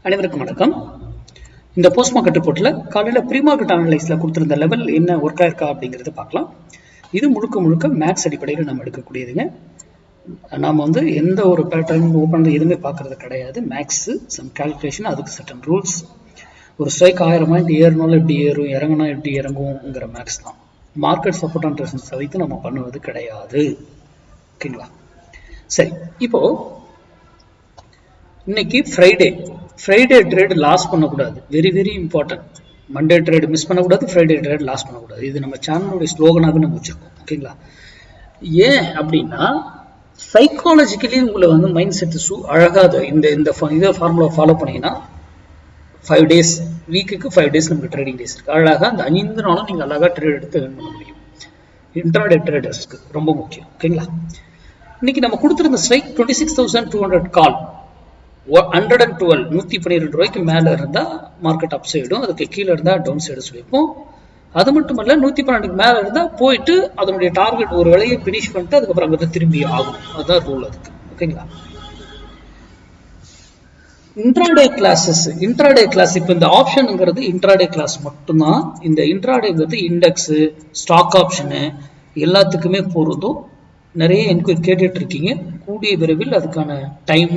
அனைவருக்கும் வணக்கம். இந்த போஸ்ட் மார்க்கெட் ரிப்போர்ட்ல காலையில ப்ரீ மார்க்கெட் அனலைஸ்ல கொடுத்திருந்த லெவல் என்ன ஒர்க் ஆயிருக்கா அப்படிங்கறத பார்க்கலாம். இது முழுக்க மேக்ஸ் அடிப்படையில் நம்ம எடுக்கக்கூடியதுங்க. நாம எந்த ஒரு பேட்டர்ன் ஓப்பன் எதுவுமே பார்க்கறது கிடையாது. மேக்ஸ் சம் கால்குலேஷன், அதுக்கு சட்டன் ரூல்ஸ். ஒரு ஸ்ட்ரைக் 1000 பாயிண்ட் ஏறினாலும் எப்படி ஏறும், இறங்கினா எப்படி இறங்குங்கிற மேக்ஸ் தான். மார்க்கெட் சப்போர்ட் அண்ட் ரெசிஸ்டன்ஸ் வைத்து நம்ம பண்ணுவது கிடையாது. ஓகேங்களா? சரி, இப்போ இன்னைக்கு ஃப்ரைடே ட்ரேட் லாஸ் பண்ணக்கூடாது. Very very important. Monday trade miss பண்ணக்கூடாது, ஃப்ரைடே ட்ரேட் லாஸ் பண்ணக்கூடாது. இது நம்ம சேனலுடைய ஸ்லோகனாகவே நம்ம வச்சிருக்கோம். ஓகேங்களா? ஏன் அப்படின்னா சைக்காலஜிக்கலி உங்களை மைண்ட் செட் அழகாது. இந்த ஃபார்முலா ஃபாலோ பண்ணீங்கன்னா 5 days வீக்குக்கு 5 days நமக்கு ட்ரேடிங் டேஸ் இருக்கு. அழகாக அந்த 5 நாளும் நீங்கள் அழகாக ட்ரேட் எடுத்து earn பண்ண முடியும். இன்ட்ராடே ட்ரேடர்ஸ்க்கு ரொம்ப முக்கியம். ஓகேங்களா? இன்னைக்கு நம்ம கொடுத்துருந்த ஸ்ட்ரைக் 26,200 கால் 112 112 ரூபாய்க்கு மேல இருந்தா மார்க்கெட் அப் சைடும், அதுக்கு கீழே இருந்தா டவுன் சைடு சொல்லியிருப்போம். அது மட்டும் இல்ல 112க்கு மேல இருந்தா போயிட்டு அதனுடைய டார்கெட் ஒரு வேலையை பினிஷ் பண்ணிட்டு அதுக்கப்புறம் அங்கே திரும்பி ஆகும். அதுதான் ரூல் அதுக்கு. ஓகேங்களா? இன்ட்ராடே கிளாஸ் இப்போ இந்த ஆப்ஷனுங்கிறது இன்ட்ராடே கிளாஸ் மட்டும்தான். இந்த இன்ட்ராடேங்கிறது இண்டெக்ஸ், ஸ்டாக் ஆப்ஷனு எல்லாத்துக்குமே பொருந்தும். நிறைய என்கொயரி கேட்டுட்டு இருக்கீங்க. கூடிய விரைவில் அதுக்கான டைம்,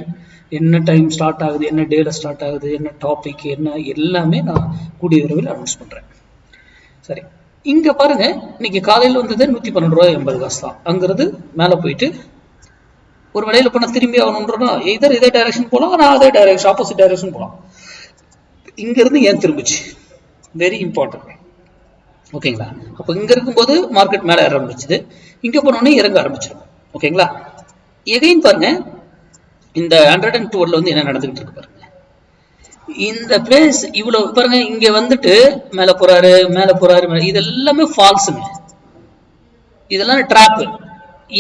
என்ன டைம் ஸ்டார்ட் ஆகுது, என்ன டேல ஸ்டார்ட் ஆகுது, என்ன டாபிக், என்ன எல்லாமே நான் கூடிய விரைவில் அனௌன்ஸ் பண்றேன். சரி, இங்க பாருங்க, இன்னைக்கு காலையில் வந்தது 112 ரூபாய் 80 காசு தான். அங்கிறது மேல போயிட்டு ஒரு வேலையில பண்ண திரும்பி ஆகணும்ன்றா இதே டைரக்ஷன் போலாம், நான் அதே டைரக்ஷன் ஆப்போசிட் டைரக்ஷன் போலாம். இங்க இருந்து ஏன் திரும்பிச்சு, வெரி இம்பார்ட்டன்ட். ஓகேங்களா? அப்ப இங்க இருக்கும்போது மார்க்கெட் மேல ஏற ஆரம்பிச்சது, இங்க போனோடனே இறங்க ஆரம்பிச்சிடும். ஓகேங்களா? எகைன் பாருங்க, இந்த 112 என்ன நடந்துகிட்டு இருக்கு பாருங்க. இந்த பிளேஸ் இவ்வளவு பாருங்க, இங்க வந்துட்டு மேல போறாரு, இது எல்லாமே ஃபால்ஸுங்க. இதெல்லாம் டிராப்.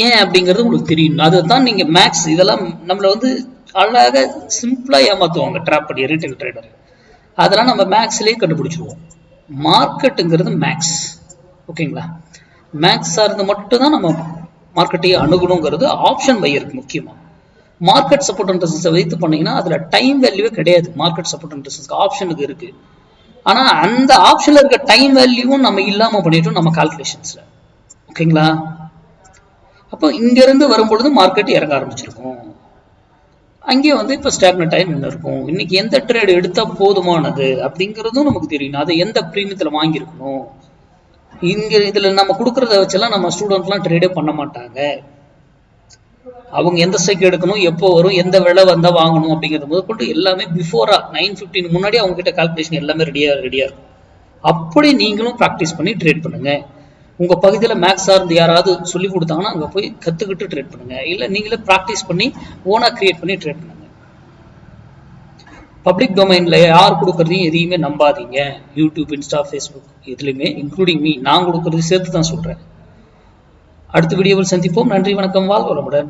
ஏன் அப்படிங்கிறது உங்களுக்கு தெரியும். அதுதான் நீங்க மேக்ஸ் இதெல்லாம் நம்மள அழகாக சிம்பிளா ஏமாத்துவாங்க ட்ராப் பண்ணி ரீட்டைல் ட்ரேடர். அதெல்லாம் நம்ம மேக்ஸ்லயே கண்டுபிடிச்சிருவோம். மார்க்கெட்டுங்கிறது மேக்ஸ். ஓகேங்களா? மேக்ஸ் சார்ந்து மட்டும் தான் நம்ம மார்க்கெட்டையே அணுகணுங்கிறது ஆப்ஷன் பையருக்கு முக்கியமா. மார்க்கெட் சப்போர்ட் அண்ட் ரெசிஸ்டன்ஸ் வைத்து பண்ணீங்கன்னா அதுல டைம் வேல்யூவே கிடையாது. மார்க்கெட் சப்போர்ட் அண்ட் ரெசிஸ்டன்ஸ் ஆப்ஷனுக்கு இருக்கு. ஆனா அந்த ஆப்ஷன்ல இருக்க டைம் வேல்யூவும் நம்ம இல்லாம பண்ணிட்டோம் நம்ம கால்குலேஷன்ஸ்ல. ஓகேங்களா? அப்போ இங்க இருந்து வரும்பொழுது மார்க்கெட் இறங்க ஆரம்பிச்சிருக்கும். அங்கே இப்ப ஸ்டாக்னட் டைம் என்ன இருக்கும், இன்னைக்கு எந்த ட்ரேட் எடுத்தா போதுமானது அப்படிங்கிறதும் நமக்கு தெரியும். அதை எந்த பிரீமியத்துல வாங்கியிருக்கணும். இங்க இதுல நம்ம கொடுக்கறத வச்செல்லாம் நம்ம ஸ்டூடெண்ட்லாம் ட்ரேடே பண்ண மாட்டாங்க. அவங்க எந்த ஸ்ட்ரைக் எடுக்கணும், எப்போ வரும், எந்த விலை வந்தா வாங்கணும் அப்படிங்கிறது போது கொண்டு எல்லாமே பிஃபோரா 9:15 முன்னாடி அவங்க கிட்ட கால்குலேஷன் எல்லாமே ரெடியா இருக்கும். அப்படி நீங்களும் ப்ராக்டிஸ் பண்ணி ட்ரேட் பண்ணுங்க. உங்க பகுதியில மேக்ஸ் சார்ந்து யாராவது சொல்லி கொடுத்தாங்கன்னா அங்க போய் கத்துக்கிட்டு ட்ரேட் பண்ணுங்க. இல்ல நீங்களே ப்ராக்டிஸ் பண்ணி ஓனா கிரியேட் பண்ணி ட்ரேட் பண்ணுங்க. பப்ளிக் டொமைன்ல யார் கொடுக்கறதையும் எதையுமே நம்பாதீங்க. யூடியூப், இன்ஸ்டா, ஃபேஸ்புக் எதுலையுமே இன்க்ளூடிங் மீ நான் கொடுக்கறது சேர்த்து தான் சொல்றேன். அடுத்த வீடியோவில் சந்திப்போம். நன்றி, வணக்கம், வாழ்க வளமுடன்.